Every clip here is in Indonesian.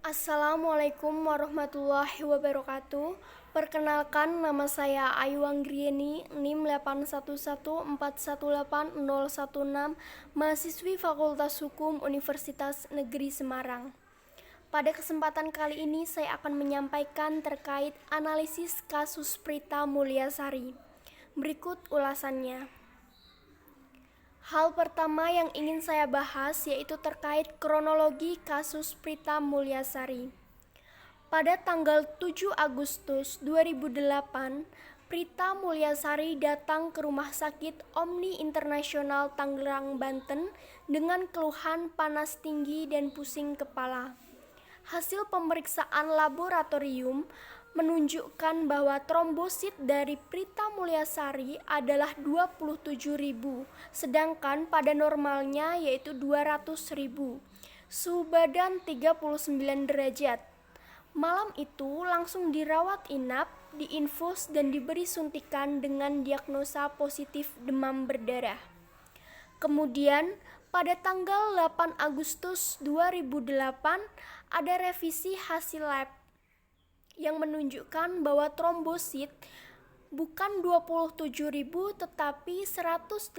Assalamualaikum warahmatullahi wabarakatuh. Perkenalkan, nama saya Ayu Anggrieni, NIM 811418016, mahasiswi Fakultas Hukum Universitas Negeri Semarang. Pada kesempatan kali ini saya akan menyampaikan terkait analisis kasus Prita Mulyasari. Berikut ulasannya. Hal pertama yang ingin saya bahas yaitu terkait kronologi kasus Prita Mulyasari. Pada tanggal 7 Agustus 2008, Prita Mulyasari datang ke Rumah Sakit Omni Internasional Tangerang, Banten dengan keluhan panas tinggi dan pusing kepala. Hasil pemeriksaan laboratorium menunjukkan bahwa trombosit dari Prita Mulyasari adalah 27.000, sedangkan pada normalnya yaitu 200.000. Suhu badan 39 derajat. Malam itu langsung dirawat inap, diinfus dan diberi suntikan dengan diagnosa positif demam berdarah. Kemudian pada tanggal 8 Agustus 2008 ada revisi hasil lab yang menunjukkan bahwa trombosit bukan 27.000 tetapi 181.000.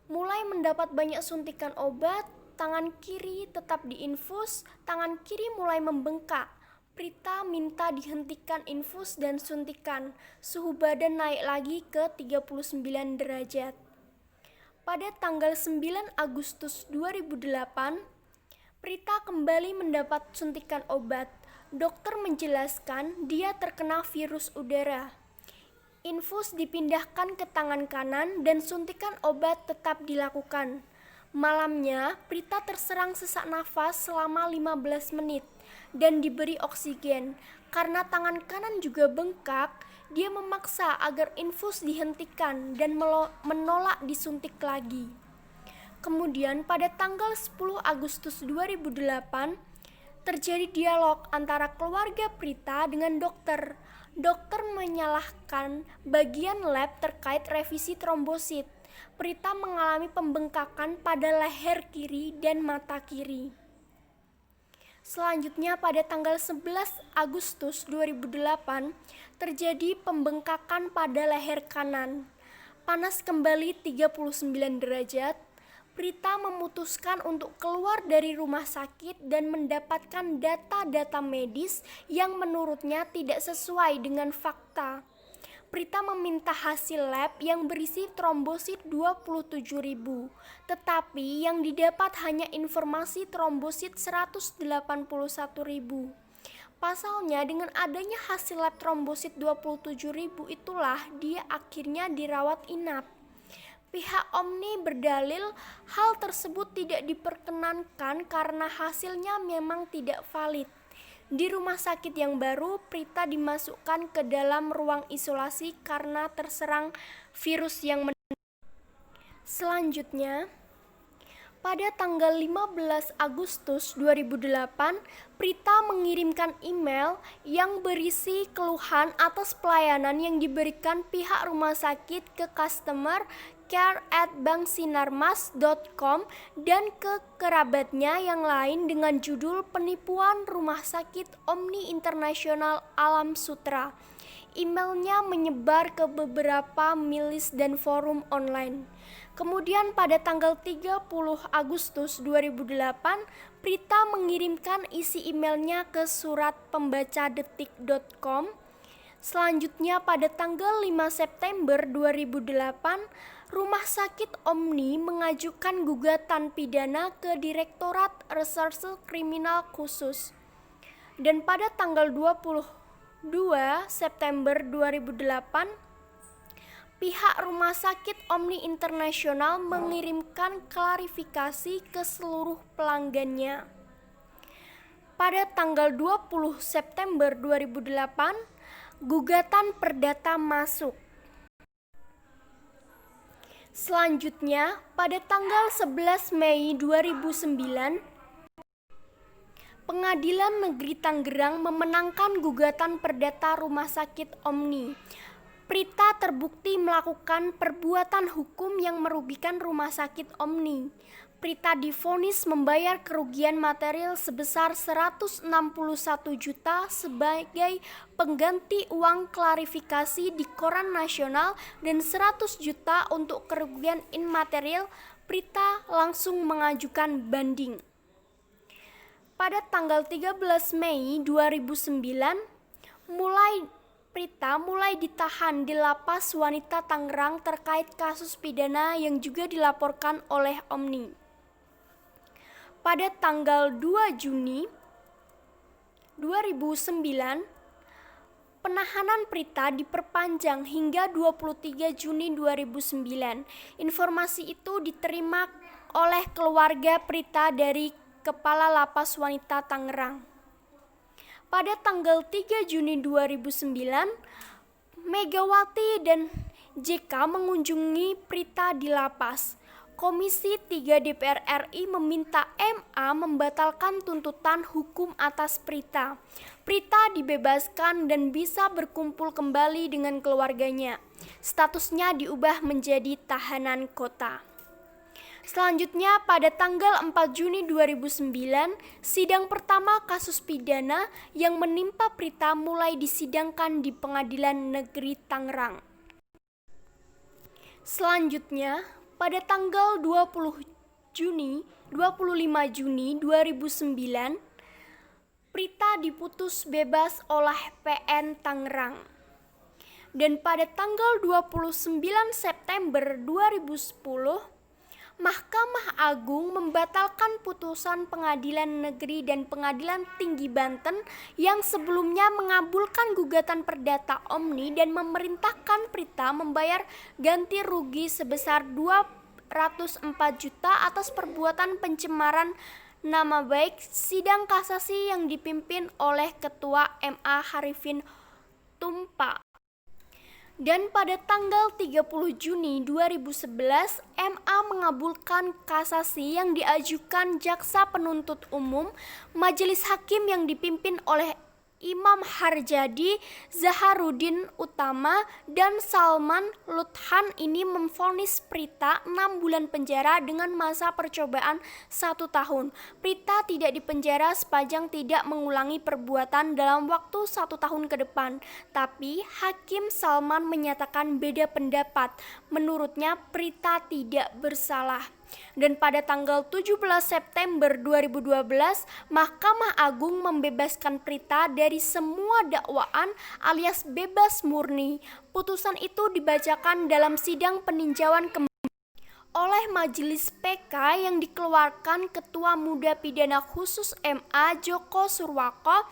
Mulai mendapat banyak suntikan obat, tangan kiri tetap diinfus, tangan kiri mulai membengkak. Prita minta dihentikan infus dan suntikan. Suhu badan naik lagi ke 39 derajat. Pada tanggal 9 Agustus 2008, Prita kembali mendapat suntikan obat. Dokter menjelaskan dia terkena virus udara. Infus dipindahkan ke tangan kanan dan suntikan obat tetap dilakukan. Malamnya, Prita terserang sesak nafas selama 15 menit dan diberi oksigen. Karena tangan kanan juga bengkak, dia memaksa agar infus dihentikan dan menolak disuntik lagi. Kemudian pada tanggal 10 Agustus 2008 terjadi dialog antara keluarga Prita dengan dokter. Dokter menyalahkan bagian lab terkait revisi trombosit. Prita mengalami pembengkakan pada leher kiri dan mata kiri. Selanjutnya pada tanggal 11 Agustus 2008 terjadi pembengkakan pada leher kanan. Panas kembali 39 derajat. Prita memutuskan untuk keluar dari rumah sakit dan mendapatkan data-data medis yang menurutnya tidak sesuai dengan fakta. Prita meminta hasil lab yang berisi trombosit 27.000, tetapi yang didapat hanya informasi trombosit 181.000. Pasalnya dengan adanya hasil lab trombosit 27.000 itulah dia akhirnya dirawat inap. Pihak Omni berdalil hal tersebut tidak diperkenankan karena hasilnya memang tidak valid. Di rumah sakit yang baru, Prita dimasukkan ke dalam ruang isolasi karena terserang virus yang Selanjutnya, pada tanggal 15 Agustus 2008, Prita mengirimkan email yang berisi keluhan atas pelayanan yang diberikan pihak rumah sakit ke customer care@banksinarmas.com dan ke kerabatnya yang lain dengan judul penipuan Rumah Sakit Omni Internasional Alam Sutra. Emailnya menyebar ke beberapa milis dan forum online. Kemudian pada tanggal 30 Agustus 2008, Prita mengirimkan isi emailnya ke surat pembacadetik.com. Selanjutnya pada tanggal 5 September 2008, Rumah Sakit Omni mengajukan gugatan pidana ke Direktorat Reserse Kriminal Khusus. Dan pada tanggal 22 September 2008, pihak Rumah Sakit Omni Internasional mengirimkan klarifikasi ke seluruh pelanggannya. Pada tanggal 20 September 2008, gugatan perdata masuk. Selanjutnya, pada tanggal 11 Mei 2009, Pengadilan Negeri Tangerang memenangkan gugatan perdata Rumah Sakit Omni. Prita terbukti melakukan perbuatan hukum yang merugikan Rumah Sakit Omni. Prita divonis membayar kerugian material sebesar 161 juta sebagai pengganti uang klarifikasi di koran nasional dan 100 juta untuk kerugian imaterial. Prita langsung mengajukan banding. Pada tanggal 13 Mei 2009, Prita mulai ditahan di Lapas Wanita Tangerang terkait kasus pidana yang juga dilaporkan oleh Omni. Pada tanggal 2 Juni 2009, penahanan Prita diperpanjang hingga 23 Juni 2009. Informasi itu diterima oleh keluarga Prita dari Kepala Lapas Wanita Tangerang. Pada tanggal 3 Juni 2009, Megawati dan JK mengunjungi Prita di lapas. Komisi 3 DPR RI meminta MA membatalkan tuntutan hukum atas Prita. Prita dibebaskan dan bisa berkumpul kembali dengan keluarganya. Statusnya diubah menjadi tahanan kota. Selanjutnya pada tanggal 4 Juni 2009, sidang pertama kasus pidana yang menimpa Prita mulai disidangkan di Pengadilan Negeri Tangerang. Selanjutnya, pada tanggal 25 Juni 2009, Prita diputus bebas oleh PN Tangerang. Dan pada tanggal 29 September 2010, Mahkamah Agung membatalkan putusan Pengadilan Negeri dan Pengadilan Tinggi Banten yang sebelumnya mengabulkan gugatan perdata Omni dan memerintahkan Prita membayar ganti rugi sebesar 204 juta atas perbuatan pencemaran nama baik. Sidang kasasi yang dipimpin oleh Ketua MA Harifin Tumpa. Dan pada tanggal 30 Juni 2011, MA mengabulkan kasasi yang diajukan Jaksa Penuntut Umum. Majelis Hakim yang dipimpin oleh Imam Harjadi, Zaharuddin Utama, dan Salman Luthan ini memvonis Prita 6 bulan penjara dengan masa percobaan 1 tahun. Prita tidak dipenjara sepanjang tidak mengulangi perbuatan dalam waktu 1 tahun ke depan. Tapi Hakim Salman menyatakan beda pendapat. Menurutnya Prita tidak bersalah. Dan pada tanggal 17 September 2012, Mahkamah Agung membebaskan Prita dari semua dakwaan alias bebas murni. Putusan itu dibacakan dalam sidang peninjauan kembali oleh Majelis PK yang dikeluarkan Ketua Muda Pidana Khusus MA Joko Surwako,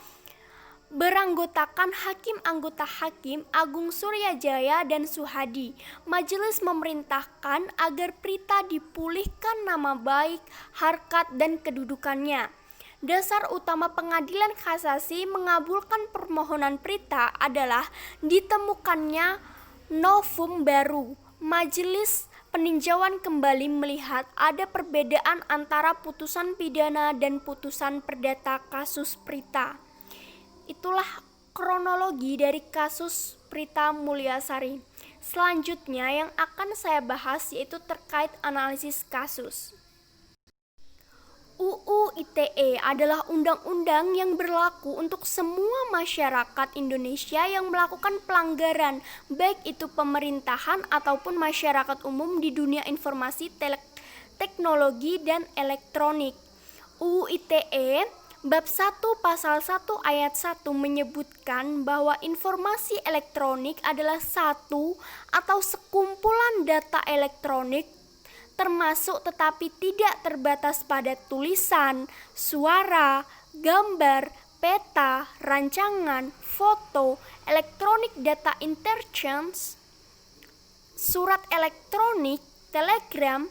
beranggotakan Hakim Anggota Hakim Agung Suryajaya dan Suhadi. Majelis memerintahkan agar Prita dipulihkan nama baik, harkat, dan kedudukannya. Dasar utama Pengadilan Kasasi mengabulkan permohonan Prita adalah ditemukannya novum baru. Majelis peninjauan kembali melihat ada perbedaan antara putusan pidana dan putusan perdata kasus Prita. Itulah kronologi dari kasus Prita Mulyasari. Selanjutnya yang akan saya bahas yaitu terkait analisis kasus. UU ITE adalah undang-undang yang berlaku untuk semua masyarakat Indonesia yang melakukan pelanggaran, baik itu pemerintahan ataupun masyarakat umum di dunia informasi, teknologi, dan elektronik. UU ITE Bab 1 Pasal 1 Ayat 1 menyebutkan bahwa informasi elektronik adalah satu atau sekumpulan data elektronik termasuk tetapi tidak terbatas pada tulisan, suara, gambar, peta, rancangan, foto, elektronik data interchange, surat elektronik, telegram,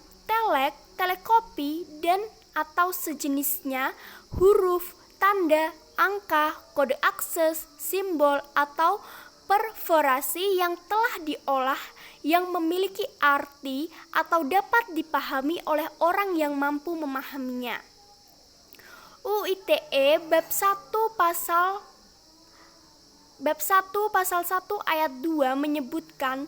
telekopi, dan atau sejenisnya, huruf, tanda, angka, kode akses, simbol, atau perforasi yang telah diolah yang memiliki arti atau dapat dipahami oleh orang yang mampu memahaminya. UU ITE Bab 1 Pasal 1 Ayat 2 menyebutkan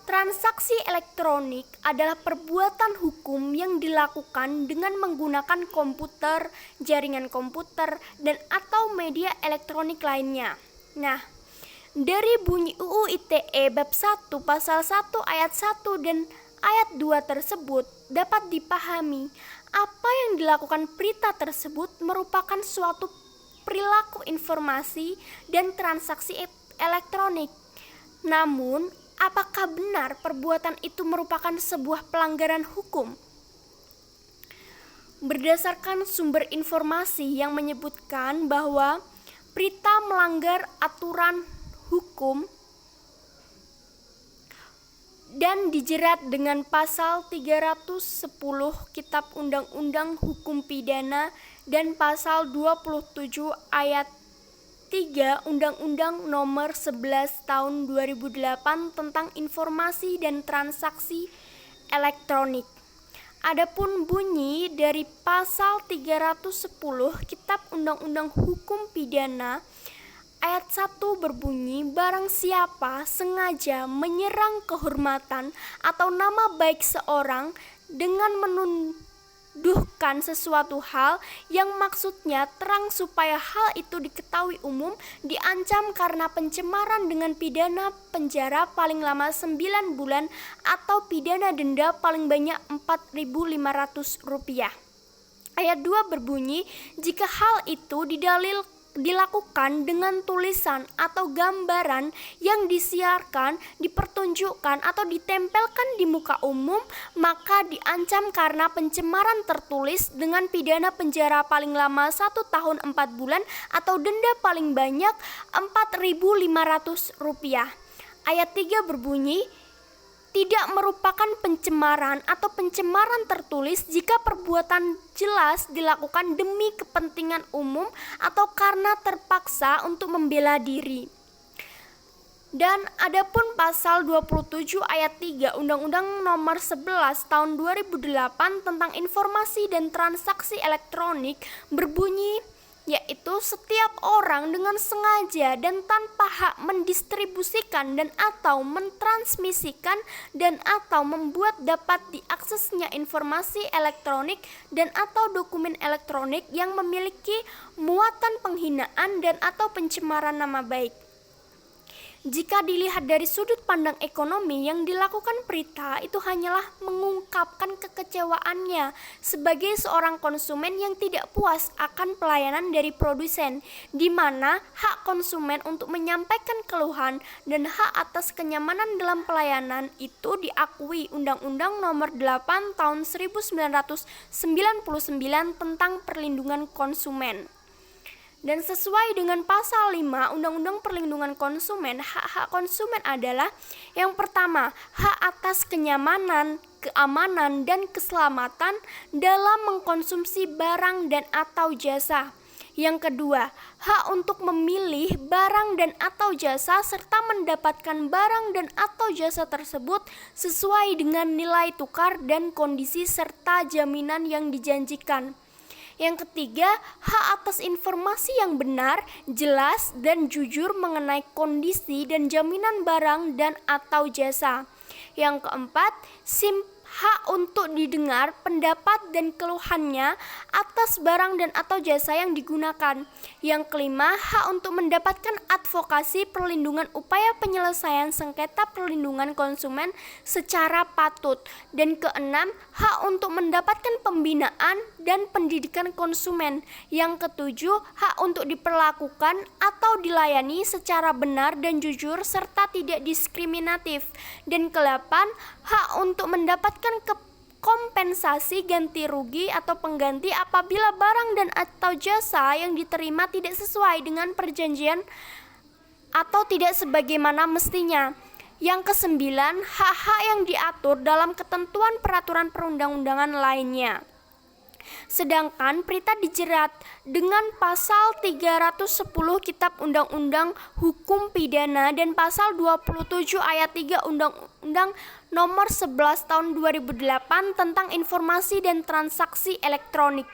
Transaksi elektronik adalah perbuatan hukum yang dilakukan dengan menggunakan komputer, jaringan komputer, dan atau media elektronik lainnya. Nah, dari bunyi UU ITE bab 1 pasal 1 ayat 1 dan ayat 2 tersebut dapat dipahami apa yang dilakukan Prita tersebut merupakan suatu perilaku informasi dan transaksi elektronik. Namun, apakah benar perbuatan itu merupakan sebuah pelanggaran hukum? Berdasarkan sumber informasi yang menyebutkan bahwa Prita melanggar aturan hukum dan dijerat dengan pasal 310 Kitab Undang-Undang Hukum Pidana dan pasal 27 ayat 3 Undang-Undang Nomor 11 Tahun 2008 tentang Informasi dan Transaksi Elektronik. Adapun bunyi dari pasal 310 Kitab Undang-Undang Hukum Pidana ayat 1 berbunyi, barang siapa sengaja menyerang kehormatan atau nama baik seorang dengan menuduhkan sesuatu hal yang maksudnya terang supaya hal itu diketahui umum, diancam karena pencemaran dengan pidana penjara paling lama 9 bulan atau pidana denda paling banyak Rp4.500. Ayat 2 berbunyi, jika hal itu dilakukan dengan tulisan atau gambaran yang disiarkan, dipertunjukkan atau ditempelkan di muka umum, maka diancam karena pencemaran tertulis dengan pidana penjara paling lama 1 tahun 4 bulan atau denda paling banyak Rp4.500. Ayat 3 berbunyi, tidak merupakan pencemaran atau pencemaran tertulis jika perbuatan jelas dilakukan demi kepentingan umum atau karena terpaksa untuk membela diri. Dan adapun pasal 27 ayat 3 Undang-Undang Nomor 11 Tahun 2008 tentang Informasi dan Transaksi Elektronik berbunyi, yaitu setiap orang dengan sengaja dan tanpa hak mendistribusikan dan atau mentransmisikan dan atau membuat dapat diaksesnya informasi elektronik dan atau dokumen elektronik yang memiliki muatan penghinaan dan atau pencemaran nama baik. Jika dilihat dari sudut pandang ekonomi, yang dilakukan Prita itu hanyalah mengungkapkan kekecewaannya sebagai seorang konsumen yang tidak puas akan pelayanan dari produsen, di mana hak konsumen untuk menyampaikan keluhan dan hak atas kenyamanan dalam pelayanan itu diakui Undang-Undang Nomor 8 Tahun 1999 tentang Perlindungan Konsumen. Dan sesuai dengan pasal 5 Undang-Undang Perlindungan Konsumen, hak-hak konsumen adalah yang pertama, hak atas kenyamanan, keamanan, dan keselamatan dalam mengkonsumsi barang dan atau jasa. Yang kedua, hak untuk memilih barang dan atau jasa serta mendapatkan barang dan atau jasa tersebut sesuai dengan nilai tukar dan kondisi serta jaminan yang dijanjikan. Yang ketiga, hak atas informasi yang benar, jelas, dan jujur mengenai kondisi dan jaminan barang dan atau jasa. Yang keempat, hak untuk didengar pendapat dan keluhannya atas barang dan atau jasa yang digunakan. Yang kelima, hak untuk mendapatkan advokasi perlindungan upaya penyelesaian sengketa perlindungan konsumen secara patut. Dan keenam, hak untuk mendapatkan pembinaan dan pendidikan konsumen. Yang ketujuh, hak untuk diperlakukan atau dilayani secara benar dan jujur serta tidak diskriminatif. Dan kedelapan, hak untuk mendapatkan kompensasi ganti rugi atau pengganti apabila barang dan atau jasa yang diterima tidak sesuai dengan perjanjian atau tidak sebagaimana mestinya. Yang kesembilan, hak-hak yang diatur dalam ketentuan peraturan perundang-undangan lainnya. Sedangkan Prita dijerat dengan pasal 310 Kitab Undang-Undang Hukum Pidana dan pasal 27 ayat 3 Undang-Undang Nomor 11 Tahun 2008 tentang Informasi dan Transaksi Elektronik.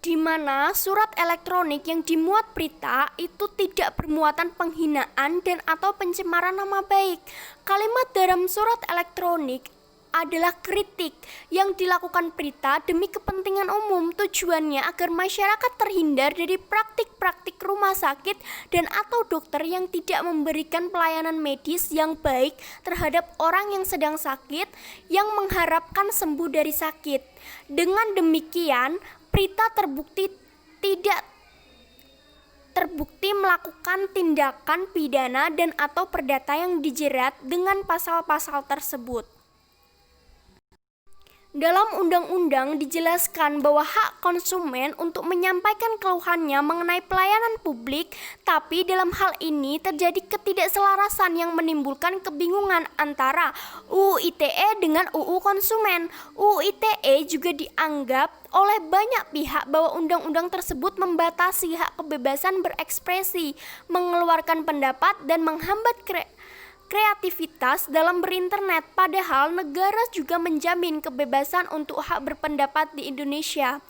di mana surat elektronik yang dimuat Prita itu tidak bermuatan penghinaan dan atau pencemaran nama baik. Kalimat dalam surat elektronik adalah kritik yang dilakukan Prita demi kepentingan umum. Tujuannya agar masyarakat terhindar dari praktik-praktik rumah sakit dan atau dokter yang tidak memberikan pelayanan medis yang baik terhadap orang yang sedang sakit yang mengharapkan sembuh dari sakit. Dengan demikian, Prita terbukti melakukan tindakan pidana dan atau perdata yang dijerat dengan pasal-pasal tersebut. Dalam undang-undang dijelaskan bahwa hak konsumen untuk menyampaikan keluhannya mengenai pelayanan publik, tapi dalam hal ini terjadi ketidakselarasan yang menimbulkan kebingungan antara UU ITE dengan UU Konsumen. UU ITE juga dianggap oleh banyak pihak bahwa undang-undang tersebut membatasi hak kebebasan berekspresi, mengeluarkan pendapat, dan menghambat kreativitas dalam berinternet, padahal negara juga menjamin kebebasan untuk hak berpendapat di Indonesia.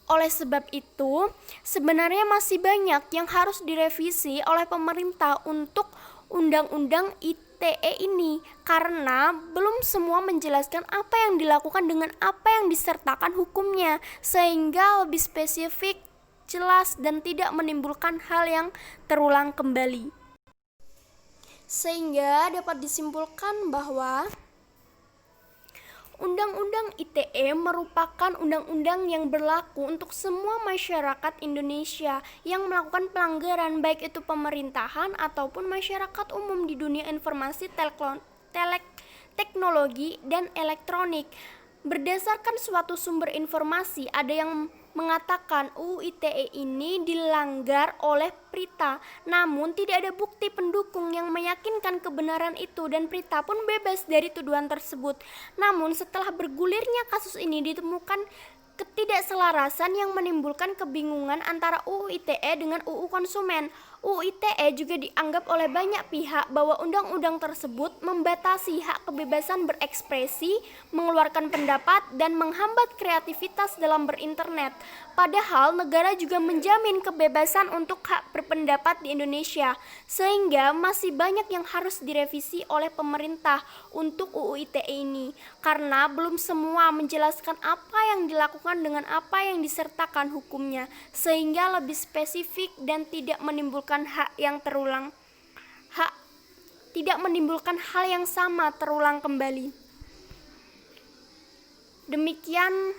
Oleh sebab itu, sebenarnya masih banyak yang harus direvisi oleh pemerintah untuk undang-undang ITE ini, karena belum semua menjelaskan apa yang dilakukan dengan apa yang disertakan hukumnya, sehingga lebih spesifik, jelas, dan tidak menimbulkan hal yang terulang kembali. Sehingga dapat disimpulkan bahwa Undang-Undang ITE merupakan undang-undang yang berlaku untuk semua masyarakat Indonesia yang melakukan pelanggaran, baik itu pemerintahan ataupun masyarakat umum di dunia informasi, teknologi, dan elektronik. Berdasarkan suatu sumber informasi, ada yang mengatakan UU ITE ini dilanggar oleh Prita, namun tidak ada bukti pendukung yang meyakinkan kebenaran itu dan Prita pun bebas dari tuduhan tersebut. Namun setelah bergulirnya kasus ini ditemukan ketidakselarasan yang menimbulkan kebingungan antara UU ITE dengan UU Konsumen. UU ITE juga dianggap oleh banyak pihak bahwa undang-undang tersebut membatasi hak kebebasan berekspresi, mengeluarkan pendapat, dan menghambat kreativitas dalam berinternet. Padahal negara juga menjamin kebebasan untuk hak berpendapat di Indonesia, sehingga masih banyak yang harus direvisi oleh pemerintah untuk UU ITE ini, karena belum semua menjelaskan apa yang dilakukan dengan apa yang disertakan hukumnya, sehingga lebih spesifik dan tidak menimbulkan hal yang sama terulang kembali. Demikian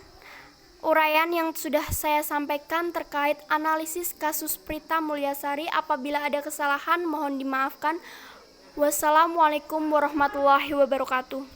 uraian yang sudah saya sampaikan terkait analisis kasus Prita Mulyasari. Apabila ada kesalahan mohon dimaafkan. Wassalamualaikum warahmatullahi wabarakatuh.